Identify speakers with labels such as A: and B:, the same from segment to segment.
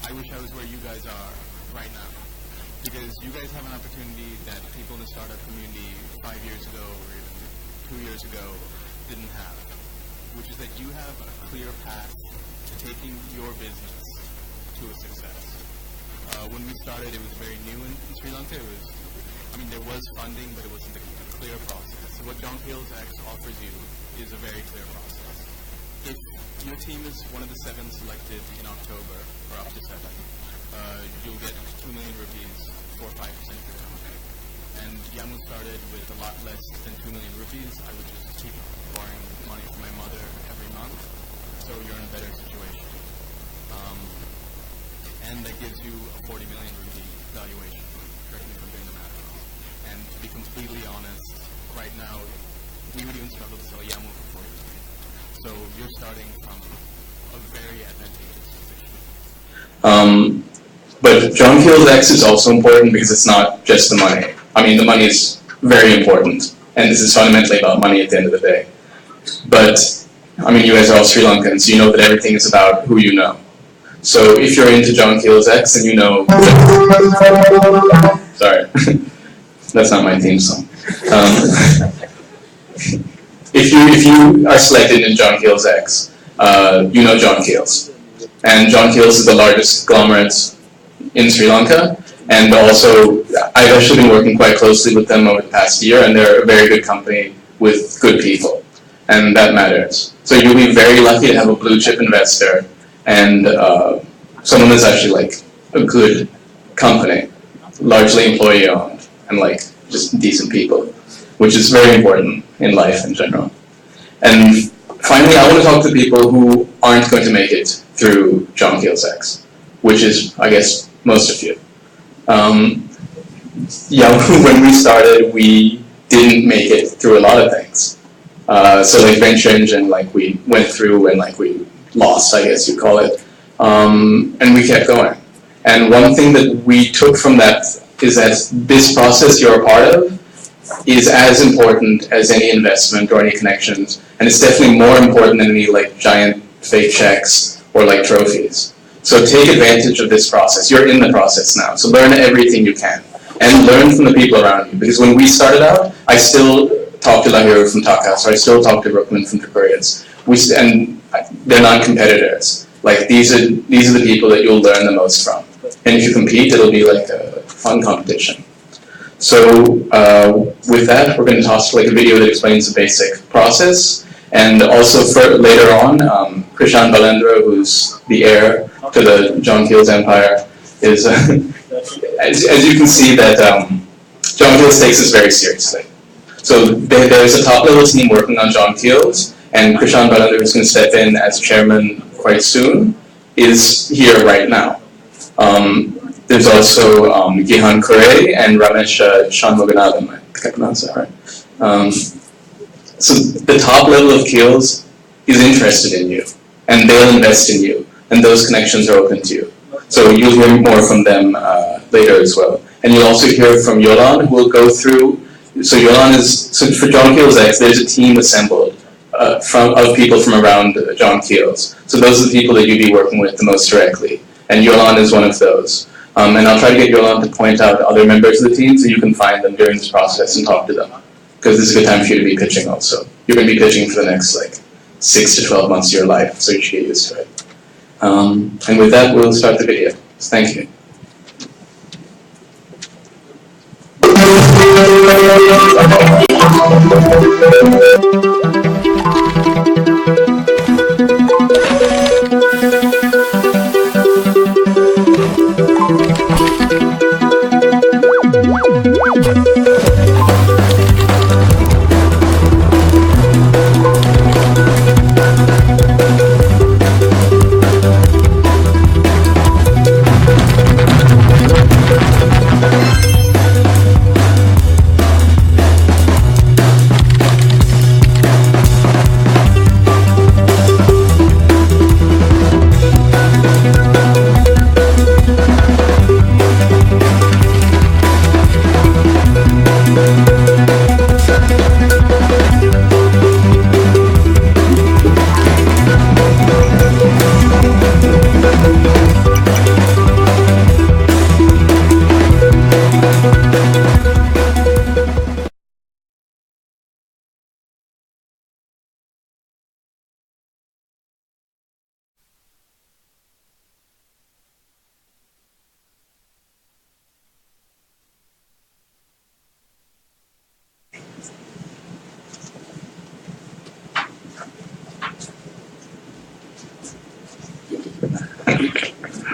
A: I wish I was where you guys are right now. Because you guys have an opportunity that people in the startup community 5 years ago or even 2 years ago didn't have, which is that you have a clear path to taking your business to a success. When we started, it was very new in Sri Lanka. There was funding, but it wasn't a clear process. So what JohnKeellsX offers you is a very clear process. If your team is one of the 7 selected in October, or up to 7, you'll get 2 million rupees for 5% of your company. And Yamu started with a lot less than 2 million rupees. I would just keep borrowing money from my mother every month, so you're in a better situation. And that gives you a 40 million rupee valuation, correct me if I'm doing the math wrong. And to be completely honest, right now, we would even struggle to sell a Yamu for 40 million. So you're starting from a very advantageous position.
B: But JohnKeellsX is also important because it's not just the money. The money is very important, and this is fundamentally about money at the end of the day. But, you guys are all Sri Lankans, so you know that everything is about who you know. So if you're into JohnKeellsX, then you know... Sorry, that's not my theme song. If you are selected in JohnKeellsX, you know John Keells. And John Keells is the largest conglomerate in Sri Lanka, and also I've actually been working quite closely with them over the past year, and they're a very good company with good people, and that matters. So you'll be very lucky to have a blue chip investor and someone that's actually like a good company, largely employee owned, and like just decent people, which is very important in life in general. And finally, I want to talk to people who aren't going to make it through JohnKeellsX, which is, I guess, most of you. When we started, we didn't make it through a lot of things. So like venture engine, like we went through and like we lost, I guess you'd call it. And we kept going. And one thing that we took from that is that this process you're a part of is as important as any investment or any connections, and it's definitely more important than any like giant fake checks or like trophies. So take advantage of this process. You're in the process now, so learn everything you can, and learn from the people around you. Because when we started out, I still talk to Lahiro from Takas, or I still talk to Rookman from Tripurians. And they're non-competitors. Like these are the people that you'll learn the most from. And if you compete, it'll be like a fun competition. So with that, we're going to toss like a video that explains the basic process. And also for later on, Krishan Balendra, who's the heir to the John Keells empire, is as you can see that John Keells takes this very seriously. So there's a top-level team working on John Keells, and Krishan Balendra, who's going to step in as chairman quite soon, is here right now. There's also Gihan Kure and Ramesh Shanmuganathan, I think I pronounced that right. So the top level of Keells is interested in you, and they'll invest in you, and those connections are open to you. So you'll hear more from them later as well. And you'll also hear from Yolan, who will go through. So Yolan so for JohnKeellsX, there's a team assembled of people from around John Keells. So those are the people that you'll be working with the most directly. And Yolan is one of those. And I'll try to get Yolan to point out other members of the team so you can find them during this process and talk to them. Because this is a good time for you to be pitching also. You're going to be pitching for the next like 6 to 12 months of your life, so you should get used to it. And with that, we'll start the video. So thank you.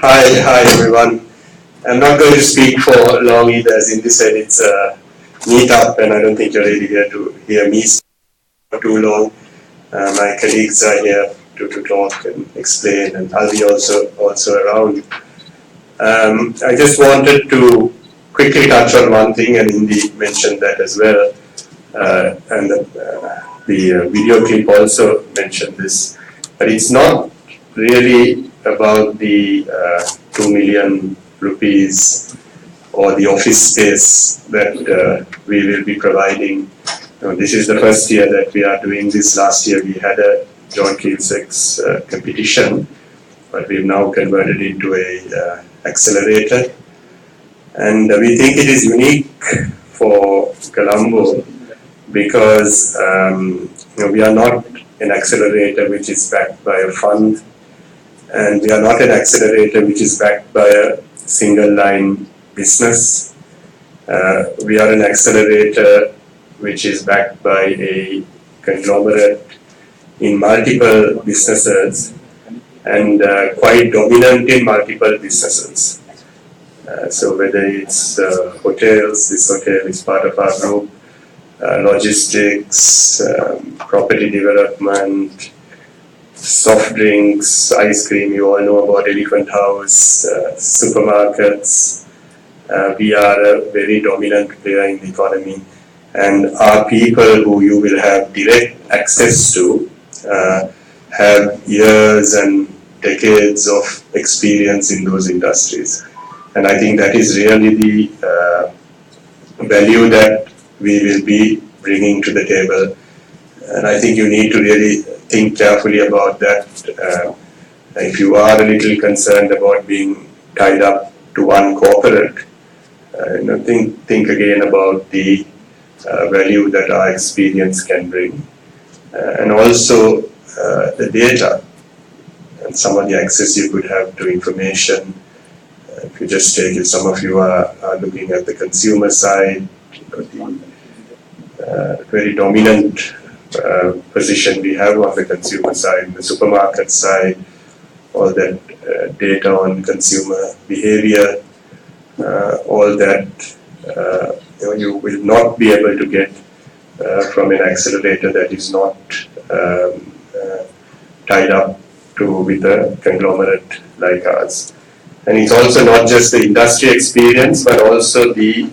C: Hi everyone. I'm not going to speak for long either, as Indy said, it's a meet-up and I don't think you're really here to hear me speak for too long. My colleagues are here to talk and explain, and I'll be also around. I just wanted to quickly touch on one thing, and Indy mentioned that as well, and the video clip also mentioned this, but it's not really about the 2 million rupees or the office space that we will be providing. This is the first year that we are doing this. Last year we had a JohnKeellsX competition, but we've now converted into a accelerator. And we think it is unique for Colombo because we are not an accelerator which is backed by a fund, and we are not an accelerator which is backed by a single line business. We are an accelerator which is backed by a conglomerate in multiple businesses and quite dominant in multiple businesses. So whether it's hotels, this hotel is part of our group, logistics, property development, soft drinks, ice cream, you all know about Elephant House, supermarkets. We are a very dominant player in the economy, and our people who you will have direct access to have years and decades of experience in those industries. And I think that is really the value that we will be bringing to the table. And I think you need to really think carefully about that. If you are a little concerned about being tied up to one corporate, think again about the value that our experience can bring. And also the data and some of the access you could have to information. If you just take it, some of you are looking at the consumer side, the very dominant position we have on the consumer side, the supermarket side, all that data on consumer behavior, all that you will not be able to get from an accelerator that is not tied up with a conglomerate like ours. And it's also not just the industry experience, but also the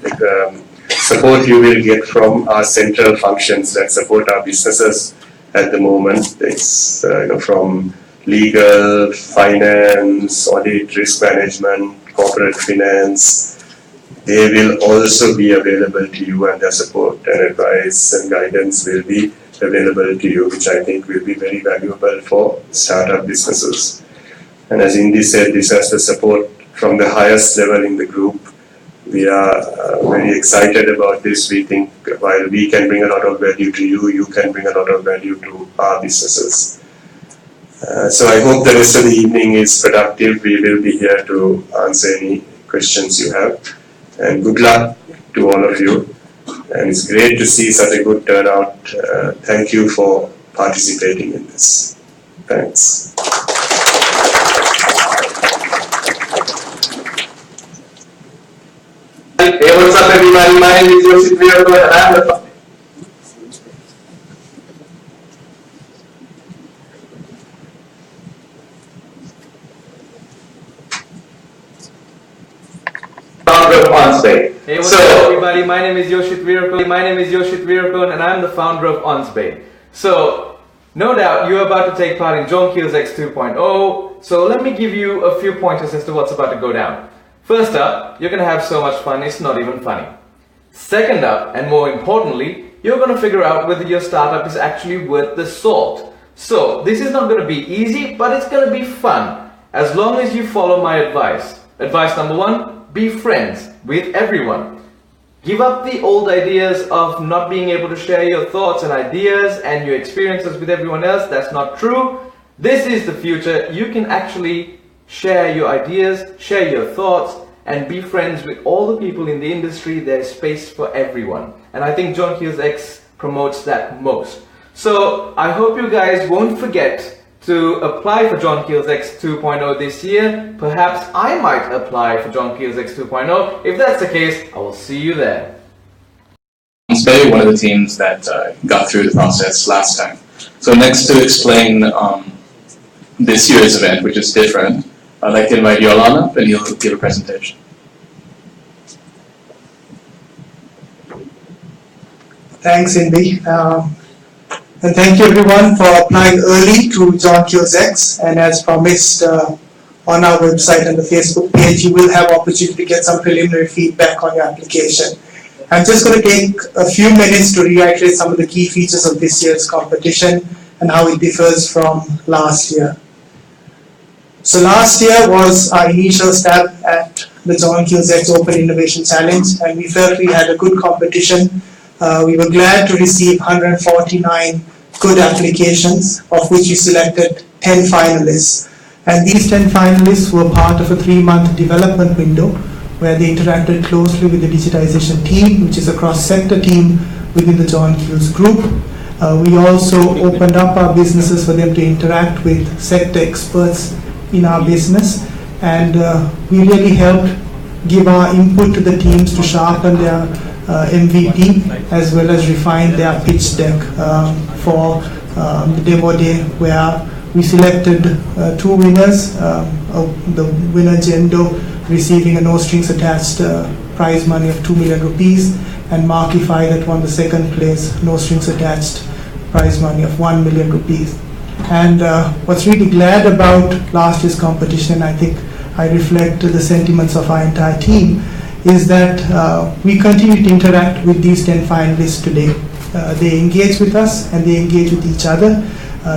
C: support you will get from our central functions that support our businesses at the moment. It's from legal, finance, audit, risk management, corporate finance. They will also be available to you, and their support and advice and guidance will be available to you, which I think will be very valuable for startup businesses. And as Indy said, this has the support from the highest level in the group. We are very excited about this. We think while we can bring a lot of value to you, you can bring a lot of value to our businesses. So I hope the rest of the evening is productive. We will be here to answer any questions you have. And good luck to all of you. And it's great to see such a good turnout. Thank you for participating in this. Thanks.
D: Hey, what's up everybody? My name is Yoshi Miracle and I'm the founder of OnSpay.
E: Hey, what's up everybody? My name is Yoshit Veerapon and I'm the founder of OnSpay. So, no doubt you're about to take part in JohnKeellsX 2.0. So let me give you a few pointers as to what's about to go down. First up, you're going to have so much fun, it's not even funny. Second up, and more importantly, you're going to figure out whether your startup is actually worth the salt. So, this is not going to be easy, but it's going to be fun, as long as you follow my advice. Advice number 1, be friends with everyone. Give up the old ideas of not being able to share your thoughts and ideas and your experiences with everyone else. That's not true. This is the future. You can actually share your ideas, share your thoughts, and be friends with all the people in the industry. There's space for everyone. And I think JohnKeellsX promotes that most. So I hope you guys won't forget to apply for John Keell's X 2.0 this year. Perhaps I might apply for John Keell's X 2.0. If that's the case, I will see you there.
B: Bay, one of the teams that got through the process last time. So next, to explain this year's event, which is different, I'd like to invite Yolan up and he'll give a presentation.
F: Thanks, Indy. And thank you everyone for applying early to John Keell's X. And as promised on our website and the Facebook page, you will have opportunity to get some preliminary feedback on your application. I'm just going to take a few minutes to reiterate some of the key features of this year's competition and how it differs from last year. So last year was our initial stab at the John Keell's X OpenInnovation Challenge, and we felt we had a good competition. We were glad to receive 149 good applications, of which we selected 10 finalists. And these 10 finalists were part of a 3-month development window where they interacted closely with the digitization team, which is a cross-sector team within the John Keells Group. We also opened up our businesses for them to interact with sector experts in our business, and we really helped give our input to the teams to sharpen their MVP as well as refine their pitch deck for the demo day, where we selected 2 winners, the winner Gendo receiving a no strings attached prize money of 2 million rupees, and Markify that won the 2nd place, no strings attached prize money of 1 million rupees. And what's really glad about last year's competition, I think I reflect the sentiments of our entire team, is that we continue to interact with these 10 finalists today. They engage with us and they engage with each other.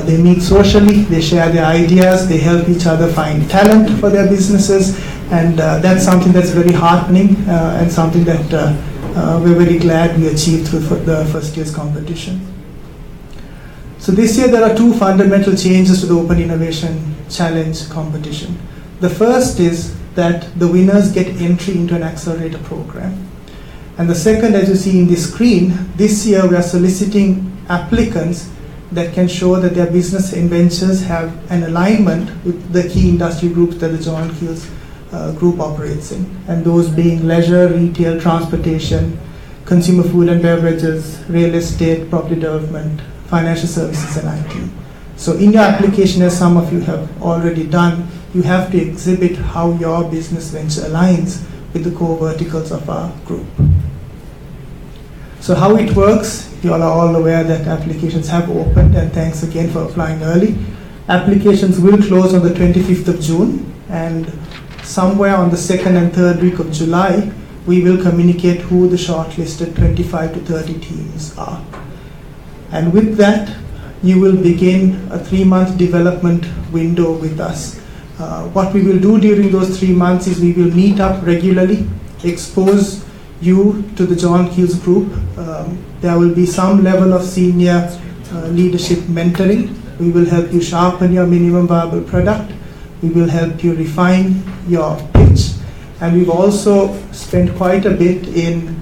F: They meet socially, they share their ideas, they help each other find talent for their businesses, and that's something that's very heartening and something that we're very glad we achieved through the first year's competition. So this year there are 2 fundamental changes to the Open Innovation Challenge competition. The first is that the winners get entry into an accelerator program. And the second, as you see in the screen, this year we are soliciting applicants that can show that their business ventures have an alignment with the key industry groups that the John Keells Group operates in, and those being leisure, retail, transportation, consumer food and beverages, real estate, property development, financial services, and IT. So in your application, as some of you have already done, you have to exhibit how your business venture aligns with the core verticals of our group. So how it works, you all are all aware that applications have opened, and thanks again for applying early. Applications will close on the 25th of June, and somewhere on the 2nd and 3rd week of July, we will communicate who the shortlisted 25 to 30 teams are. And with that, you will begin a 3-month development window with us. What we will do during those 3 months is we will meet up regularly, expose you to the John Keells Group. There will be some level of senior leadership mentoring. We will help you sharpen your minimum viable product. We will help you refine your pitch. And we've also spent quite a bit in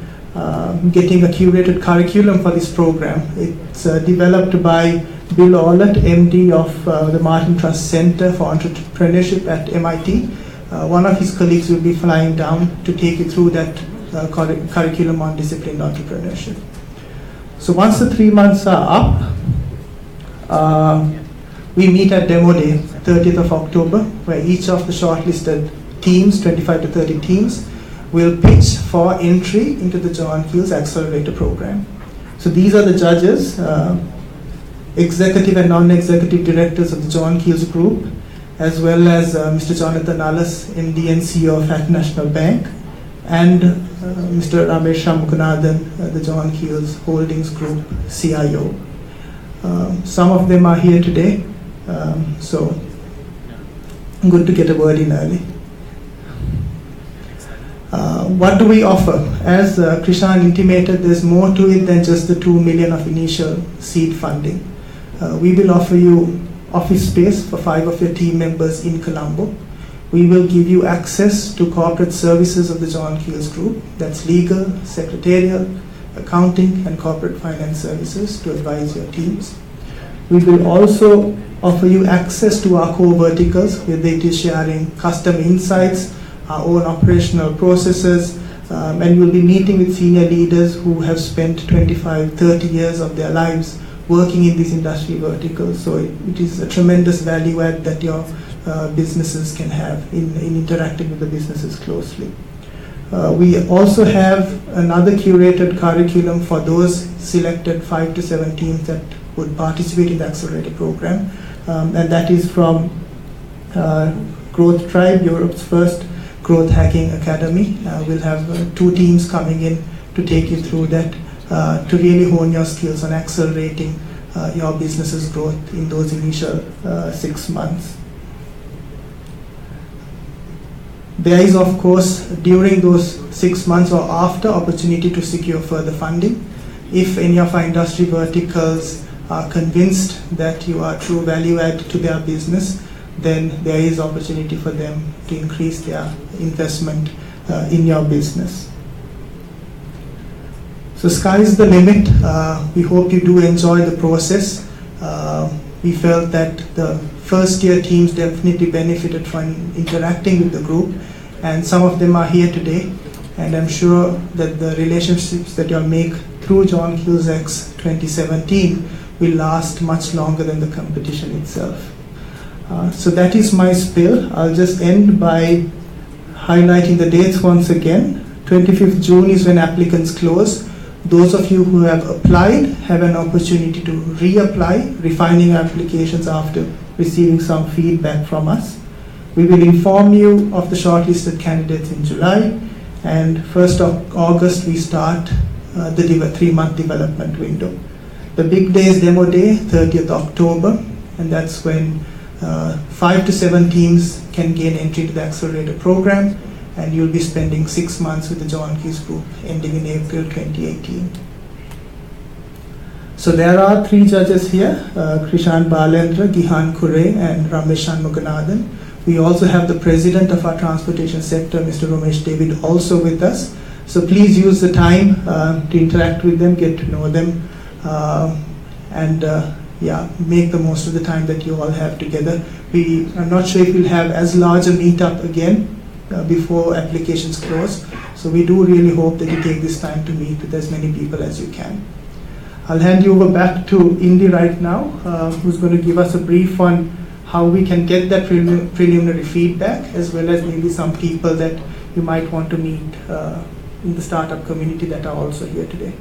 F: getting a curated curriculum for this program. It's developed by Bill Orlett, MD of the Martin Trust Center for Entrepreneurship at MIT. One of his colleagues will be flying down to take you through that curriculum on disciplined entrepreneurship. So once the 3 months are up, we meet at Demo Day, 30th of October, where each of the shortlisted teams, 25 to 30 teams, will pitch for entry into the John Keells Accelerator program. So these are the judges, executive and non-executive directors of the John Keells Group, as well as Mr. Jonathan Allis, MD and CEO of At National Bank, and Mr. Ramesh Shamukhanathan, the John Keells Holdings Group CIO. Some of them are here today, so good to get a word in early. What do we offer? As Krishan intimated, there's more to it than just the 2 million of initial seed funding. We will offer you office space for 5 of your team members in Colombo. We will give you access to corporate services of the John Keells Group. That's legal, secretarial, accounting, and corporate finance services to advise your teams. We will also offer you access to our core verticals, whether it is sharing customer insights, our own operational processes, and we'll be meeting with senior leaders who have spent 25, 30 years of their lives working in these industry verticals. So it is a tremendous value add that your businesses can have in interacting with the businesses closely. We also have another curated curriculum for those selected 5 to 7 teams that would participate in the accelerator program, and that is from Growth Tribe, Europe's first growth hacking academy. We'll have 2 teams coming in to take you through that, to really hone your skills on accelerating your business's growth in those initial 6 months. There is, of course, during those 6 months or after, opportunity to secure further funding. If any of our industry verticals are convinced that you are true value add to their business, then there is opportunity for them to increase their investment in your business. So sky's the limit. We hope you do enjoy the process. We felt that the first year teams definitely benefited from interacting with the group, and some of them are here today, and I'm sure that the relationships that you'll make through JohnKeellsX 2017 will last much longer than the competition itself. So that is my spill. I'll just end by highlighting the dates once again. 25th June is when applicants close. Those of you who have applied have an opportunity to reapply, refining applications after receiving some feedback from us. We will inform you of the shortlisted candidates in July, and 1st of August we start the 3-month development window. The big day is demo day, 30th October, and that's when 5 to 7 teams can gain entry to the accelerator program, and you'll be spending 6 months with the John Keells Group ending in April 2018. So there are 3 judges here, Krishan Balendra, Gihan Kure, and Ramesh Shanmuganathan. We also have the president of our transportation sector, Mr. Ramesh David, also with us. So please use the time to interact with them, get to know them, and make the most of the time that you all have together. I'm not sure if we'll have as large a meetup again before applications close. So we do really hope that you take this time to meet with as many people as you can. I'll hand you over back to Indy right now, who's going to give us a brief on how we can get that preliminary feedback, as well as maybe some people that you might want to meet in the startup community that are also here today.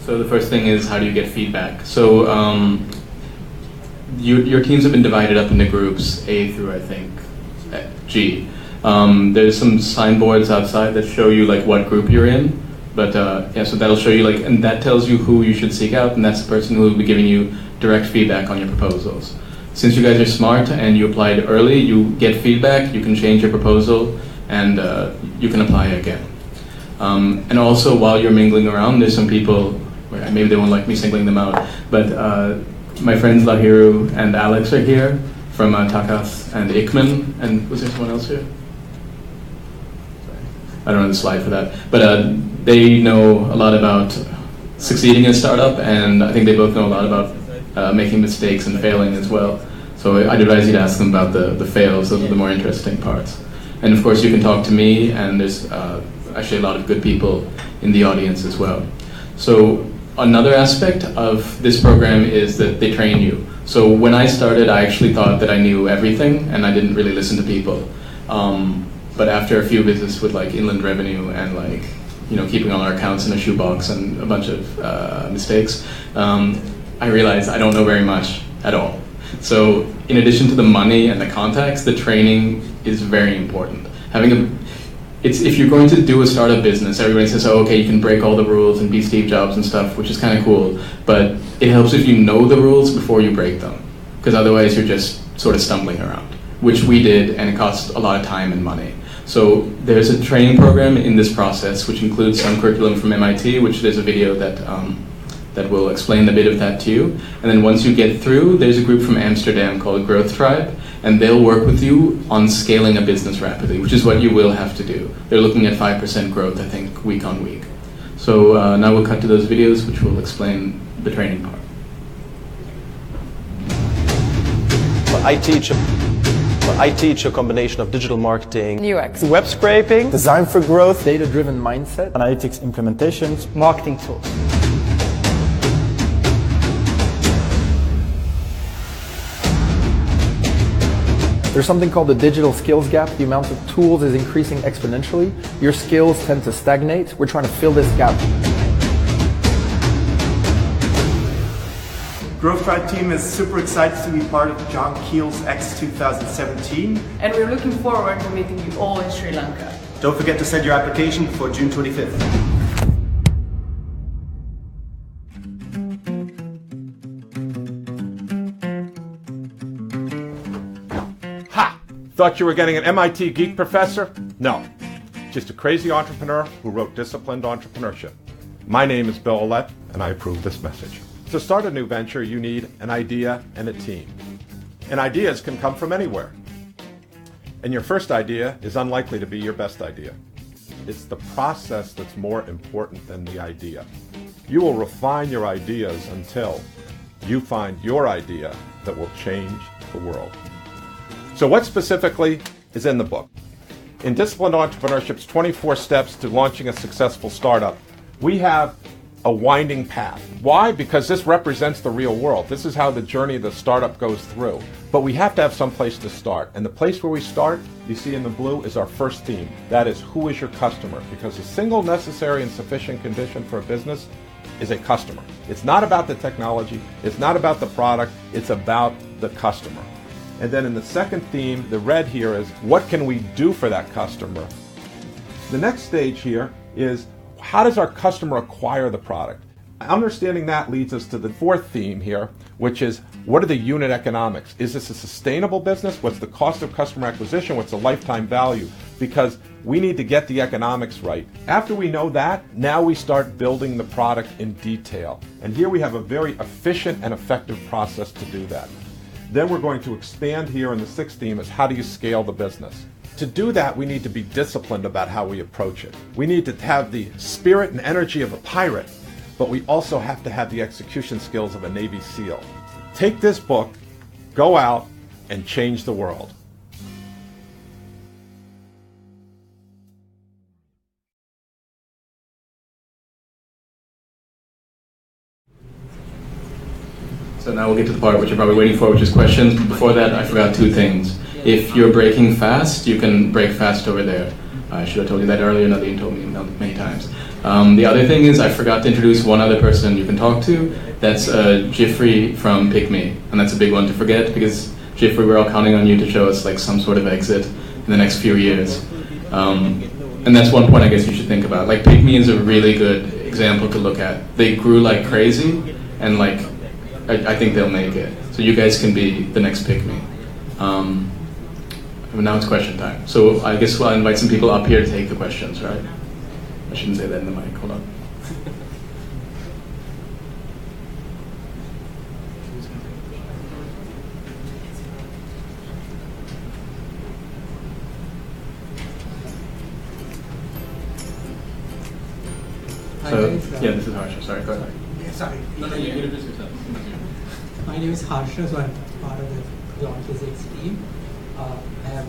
B: So the first thing is, how do you get feedback? So your teams have been divided up into groups, A through, I think, G. There's some signboards outside that show you like what group you're in. But so that'll show you and that tells you who you should seek out, and that's the person who will be giving you direct feedback on your proposals. Since you guys are smart and you applied early, you get feedback, you can change your proposal, and you can apply again. And also, while you're mingling around, there's some people, maybe they won't like me singling them out, but my friends Lahiru and Alex are here from Takas and Ikman, and was there someone else here? I don't know the slide for that, but they know a lot about succeeding in a startup, and I think they both know a lot about making mistakes and failing as well. So I'd advise you to ask them about the fails. Those are the more interesting parts. And of course, you can talk to me, and there's actually a lot of good people in the audience as well. So another aspect of this program is that they train you. So when I started, I actually thought that I knew everything, and I didn't really listen to people. But after a few visits with Inland Revenue and keeping all our accounts in a shoebox and a bunch of mistakes, I realized I don't know very much at all. So in addition to the money and the contacts, the training is very important. If you're going to do a startup business, everybody says, oh, okay, you can break all the rules and be Steve Jobs and stuff, which is kind of cool, but it helps if you know the rules before you break them, because otherwise you're just sort of stumbling around, which we did, and it cost a lot of time and money. So there's a training program in this process, which includes some curriculum from MIT, which there's a video that will explain a bit of that to you. And then once you get through, there's a group from Amsterdam called Growth Tribe, and they'll work with you on scaling a business rapidly, which is what you will have to do. They're looking at 5% growth, I think, week on week. So now we'll cut to those videos, which will explain the training part.
G: I teach a combination of digital marketing,
H: UX,
G: web scraping,
I: design for growth,
J: data-driven mindset,
I: analytics implementations,
J: marketing tools. There's something called the digital skills gap. The amount of tools is increasing exponentially. Your skills tend to stagnate. We're trying to fill this gap.
K: Growth Drive team is super excited to be part of JohnKeellsX 2017.
H: and we're looking forward to meeting you all in Sri Lanka.
K: Don't forget to send your application before June 25th.
L: Ha! Thought you were getting an MIT geek professor? No. Just a crazy entrepreneur who wrote Disciplined Entrepreneurship. My name is Bill Olet, and I approve this message. To start a new venture, you need an idea and a team. And ideas can come from anywhere. And your first idea is unlikely to be your best idea. It's the process that's more important than the idea. You will refine your ideas until you find your idea that will change the world. So what specifically is in the book? In Disciplined Entrepreneurship's 24 steps to launching a successful startup, we have a winding path. Why? Because this represents the real world. This is how the journey of the startup goes through. But we have to have some place to start. And the place where we start, you see in the blue, is our first theme. That is, who is your customer? Because the single necessary and sufficient condition for a business is a customer. It's not about the technology. It's not about the product. It's about the customer. And then in the second theme, the red here, is what can we do for that customer? The next stage here is, how does our customer acquire the product? Understanding that leads us to the fourth theme here, which is, what are the unit economics? Is this a sustainable business? What's the cost of customer acquisition? What's the lifetime value? Because we need to get the economics right. After we know that, now we start building the product in detail. And here we have a very efficient and effective process to do that. Then we're going to expand here in the sixth theme is, how do you scale the business? To do that, we need to be disciplined about how we approach it. We need to have the spirit and energy of a pirate, but we also have to have the execution skills of a Navy SEAL. Take this book, go out, and change the world.
B: So now we'll get to the part which you're probably waiting for, which is questions. Before that, I forgot two things. If you're breaking fast, you can break fast over there. I should have told you that earlier, Nadine told me many times. The other thing is, I forgot to introduce one other person you can talk to. That's Jeffrey from Pick Me, and that's a big one to forget, because Jeffrey, we're all counting on you to show us like some sort of exit in the next few years. And that's one point I guess you should think about. Like, Pick Me is a really good example to look at. They grew like crazy, and like, I think they'll make it. So you guys can be the next Pick Me. Now it's question time. So I guess I'll invite some people up here to take the questions, right? I shouldn't say that in the mic. Hold on. So, yeah, this is Harsha. Sorry, go ahead.
M: Sorry.
B: No, you introduce yourself.
M: My name is Harsha, so I'm part of the JohnKeellsX team. I have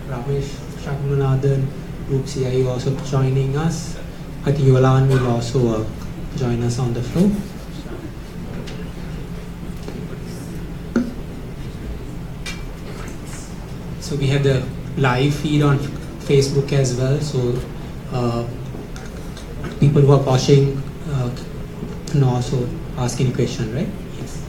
M: Ramesh Shagmunathan, Group CIO, also joining us. I think Yolan will also join us on the floor. So we have the live feed on Facebook as well, so people who are watching can also ask any question, right? Yes.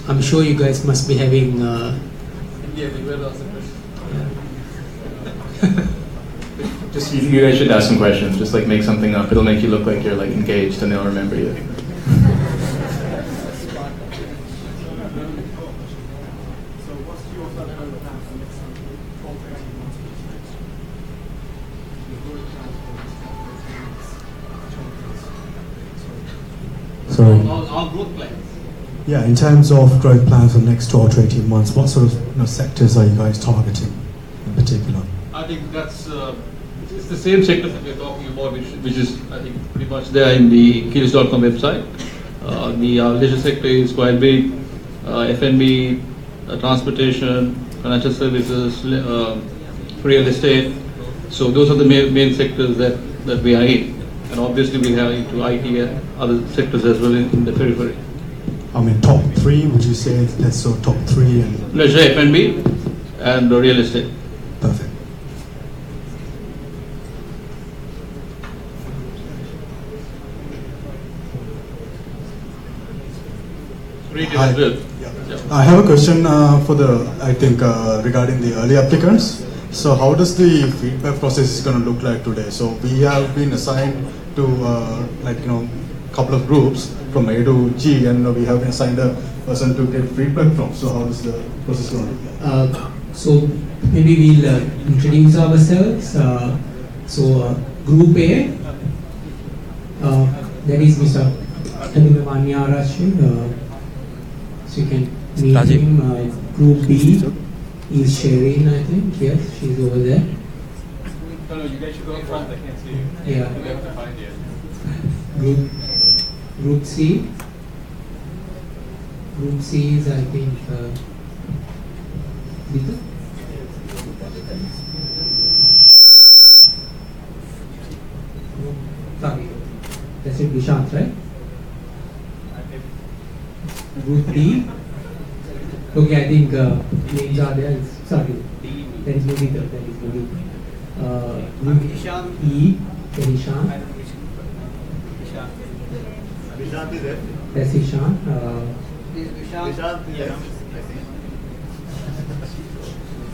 M: I'm sure you guys must be having
B: yeah, we will ask the question. Just you guys should ask some questions. Just like make something up. It'll make you look like you're like engaged, and they'll remember you.
N: Sorry.
O: Our growth plans.
N: Yeah, in terms of growth plans for the next 12 to 18 months, what sort of sectors are you guys targeting in particular?
O: I think that's it's the same sectors that we're talking about, which is I think pretty much there in the Keells.com website. The leisure sector is quite big. F&B, transportation, financial services, real estate. So those are the main sectors that we are in. And obviously we have into IT and other sectors as well in the periphery.
N: I mean, top three, would you say that's so top three? And
O: Leisure, F&B, and real estate.
N: Perfect.
O: Retail as well.
N: I have a question regarding the early applicants. So how does the feedback process is going to look like today? So we have been assigned to couple of groups from A to G, and we have been assigned a person to get feedback from. So how is the process going to look like?
M: So maybe we'll introduce ourselves. Group A, that is Mr. Abhinavanyarashin. So you can meet him. Group B is Shereen, I think. Yes, she's over there.
O: No, you guys should go in front. I can't see you.
M: Yeah.
O: You have to find you.
M: Group C. Group C is, I think, Dita? Sorry, that's it, Vishant, right? Group D. Okay, I think names are there. Sorry, there is no Dita, there is no Dita. Group E, Ishan.
K: Vishant is there.
M: That's Ishan.
K: Vishant, yes.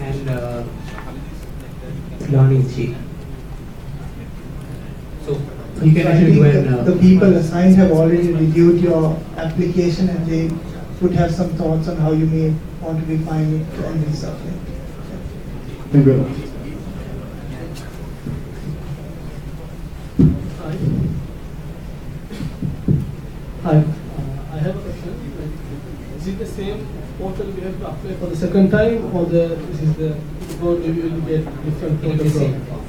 M: And Lani is she. So you can actually go and
F: the people assigned have already reviewed your application, and they would have some thoughts on how you may want to refine it and stuff like that.
N: Thank you.
P: Hi, I have a question. Is it the same portal we have to apply for the second time, or this is the or we will get different portal?
M: It will be the same form.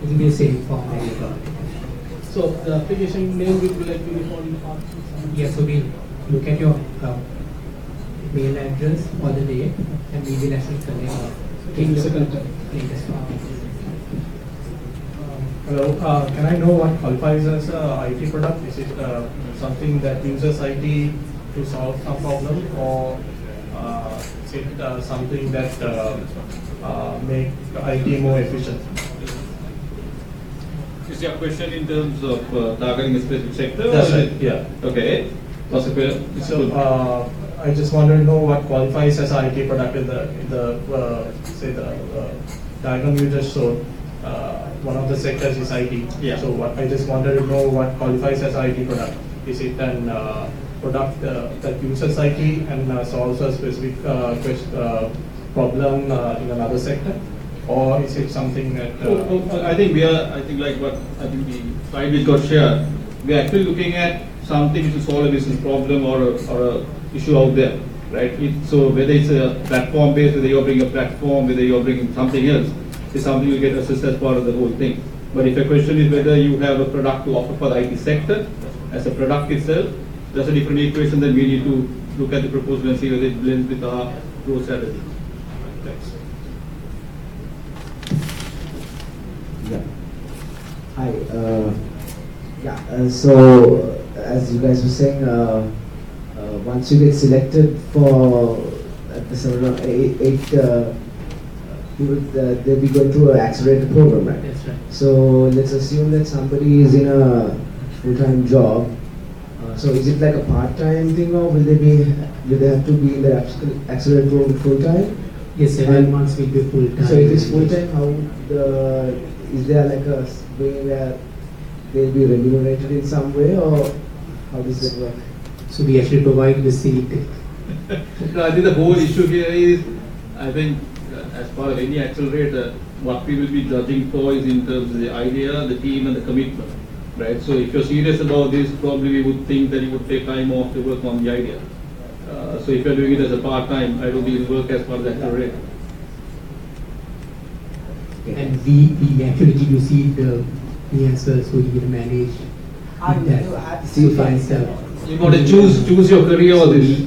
M: It will be the same form.
P: So the application name will be like uniform part.
M: Yes, so we look at your mail address or the name, and we will actually
P: Take the second time.
Q: Hello, can I know what qualifies as a IT product? Is it something that uses IT to solve some problem, or is it something that make IT more efficient?
O: Is your question in terms of targeting a specific sector?
Q: That's right, yeah.
O: Okay. What's the question?
Q: So I just wanted to know what qualifies as an IT product in the diagram you just showed. One of the sectors is IT.
O: Yeah.
Q: So I just wanted to know what qualifies as IT product. Is it an product that uses IT and solves a specific problem in another sector, or is it something that?
O: I think like what I think the slide we got shared, we are actually looking at something to solve a business problem or a issue out there, right? So whether it's a platform based, whether you're bringing a platform, whether you're bringing something else, is something you get assessed as part of the whole thing. But if your question is whether you have a product to offer for the IT sector, as a product itself, that's a different equation that we need to look at the proposal and see whether it blends with our growth strategy. Thanks.
R: Yeah. Hi. So as you guys were saying, once you get selected for the 7 or 8 they'll be going through an accelerated program, right?
M: That's right.
R: So let's assume that somebody is in a full-time job. So is it like a part-time thing, or will they have to be in the accelerated program full-time?
M: Yes, 7 months will be full-time.
R: So if it's full-time, is there like a way where they'll be remunerated in some way, or how does that work?
M: So we actually provide the seat.
O: No, I think the whole issue here is, I think, as part of any accelerator, what we will be judging for is in terms of the idea, the team, and the commitment. right? So if you're serious about this, probably we would think that you would take time off to work on the idea. So if you're doing it as a part-time, I don't think it will work as part of that career.
M: And we actually give you see the me as well, so you can manage that. So
O: you got to choose your career or this.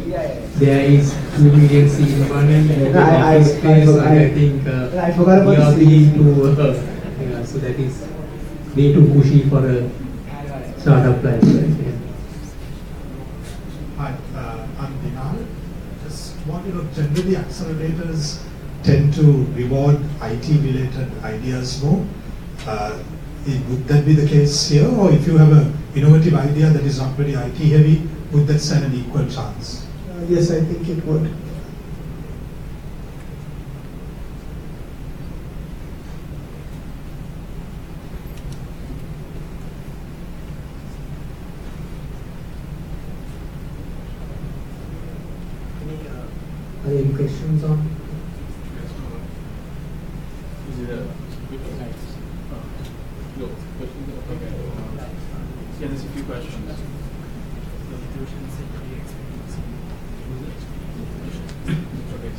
M: There is 2 million seat in one end and I think
R: I forgot about
M: we are
R: the
M: being to so that is need to push it for a startup life. Right?
S: Hi, I'm Dinal. Just want to know, generally accelerators tend to reward IT-related ideas more. Would that be the case here? Or if you have an innovative idea that is not very IT-heavy, would that stand an equal chance?
F: Yes, I think it would.
M: Are there any questions on?
A: Yeah, there's a few questions. Okay,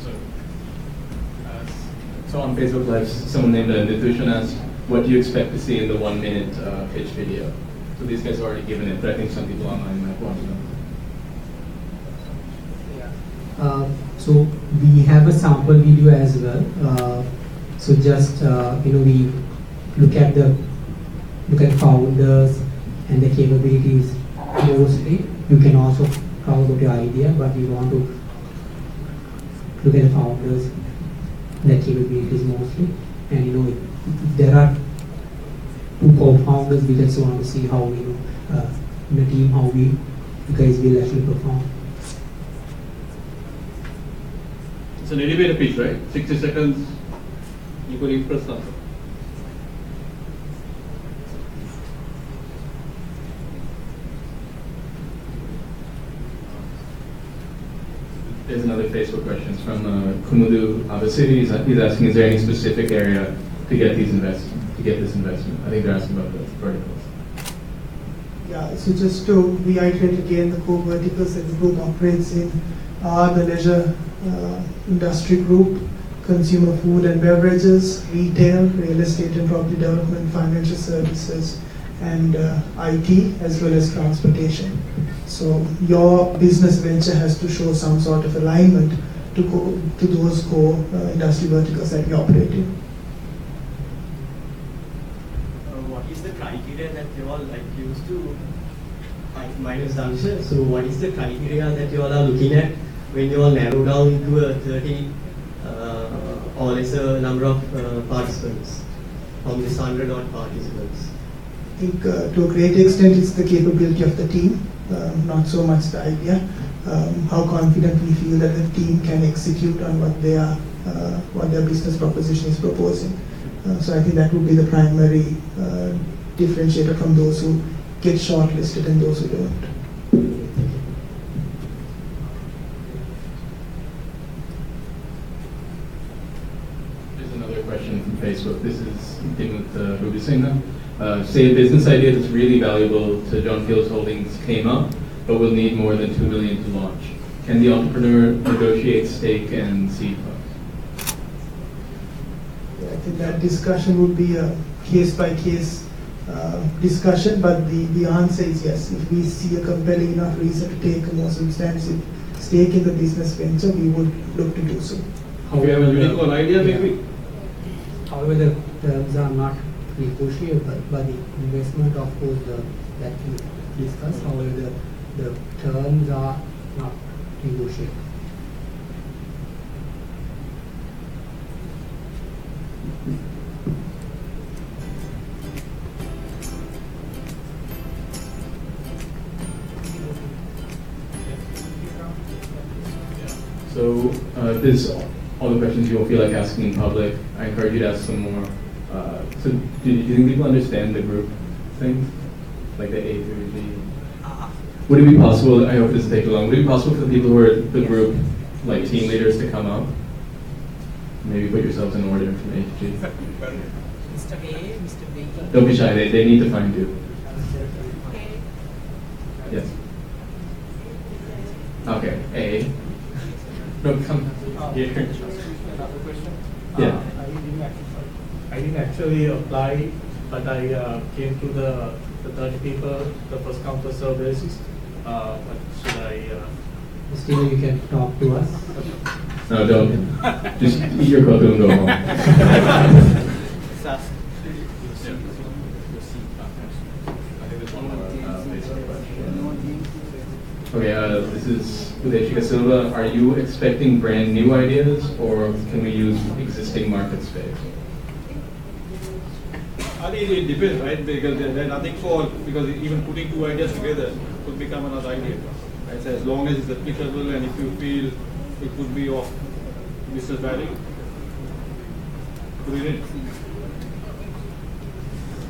A: so on Facebook Live, someone named Nithushan asked, what do you expect to see in the 1-minute pitch video? So these guys have already given it, but I think some people online might want to know.
M: So we have a sample video as well. So just we look at founders and the capabilities mostly. You can also talk about your idea, but we want to look at the founders, the capabilities mostly. And there are 2 co-founders. We just want to see how in the team how you guys will actually perform.
O: It's an elevator pitch, right? 60 seconds, you could impress something.
A: There's another Facebook question from Kumudu Abasiri. He's asking, is there any specific area to get this investment? I think they're asking about the verticals.
F: Yeah, so just to reiterate again, the core verticals that the group operates in are the leisure industry group, consumer food and beverages, retail, real estate and property development, financial services, and IT, as well as transportation. So your business venture has to show some sort of alignment to those core industry verticals that we operate in.
T: What is the criteria that you all use to find assumption? So what is the criteria that you all are looking at when you all narrow down into a 30 or lesser number of participants from this 100 odd participants?
F: I think to a great extent it's the capability of the team, not so much the idea. How confident we feel that the team can execute on what their business proposition is proposing. So I think that would be the primary differentiator from those who get shortlisted and those who don't.
A: There's another question from Facebook. This is Dimut Rubisingha. Say a business idea that's really valuable to John Keells Holdings came up, but will need more than $2 million to launch. Can the entrepreneur negotiate stake and seed funds?
F: I think that discussion would be a case-by-case discussion, but the answer is yes. If we see a compelling enough reason to take a more substantive stake in the business venture, we would look to do so.
O: If you have a unicorn idea, maybe?
M: However, the terms are not negotiable, but the investment, of course, that we discuss. However, the terms are not negotiable.
A: So if there's all the questions you won't feel like asking in public, I encourage you to ask some more. So do you think people understand the group thing? Like the A through G? Would it be possible, I hope this doesn't take too long, would it be possible for the people who are the group, like team leaders, to come up? Maybe put yourselves in order from A to G.
U: Mr. A, Mr. B.
A: Don't be shy, they need to find you.
M: come here.
Q: Another question.
M: Yeah.
Q: I didn't actually apply, but I came to the 30 people, the first come first serve basis. But should I?
M: Still, you can talk to us.
B: No, don't. Just eat your cocoa and go home. Okay, this is with Chica Silva. Are you expecting brand new ideas, or can we use existing market space?
O: I think it depends, right? Because there's nothing for, because even putting two ideas together could become another idea. Right? So as long as it's applicable and if you feel it could be of business value, put it in.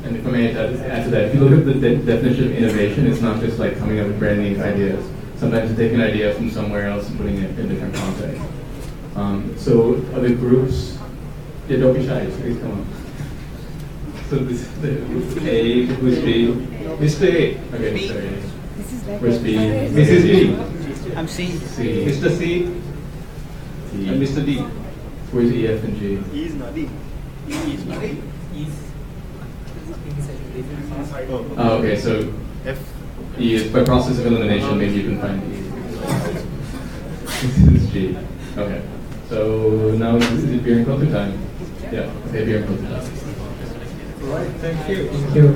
B: And if I may add to that, if you look at the definition of innovation, it's not just like coming up with brand new ideas. Sometimes you take an idea from somewhere else and putting it in different context. So other groups, yeah, don't be shy, please come up. So this A, who's B?
O: Mr. A.
B: Okay, sorry. Where's B?
O: Mrs. D.
U: I'm C.
B: C.
O: Mr. C.
B: D.
O: And Mr. D.
B: Where's E, F, and G?
U: E is not D. E is not D.
B: Oh, okay, so if E is by process of elimination, maybe you can find E. This is G. Okay. So now is it beer and culture time? Yeah, okay, beer and culture time.
O: Right, thank you.
M: Thank you.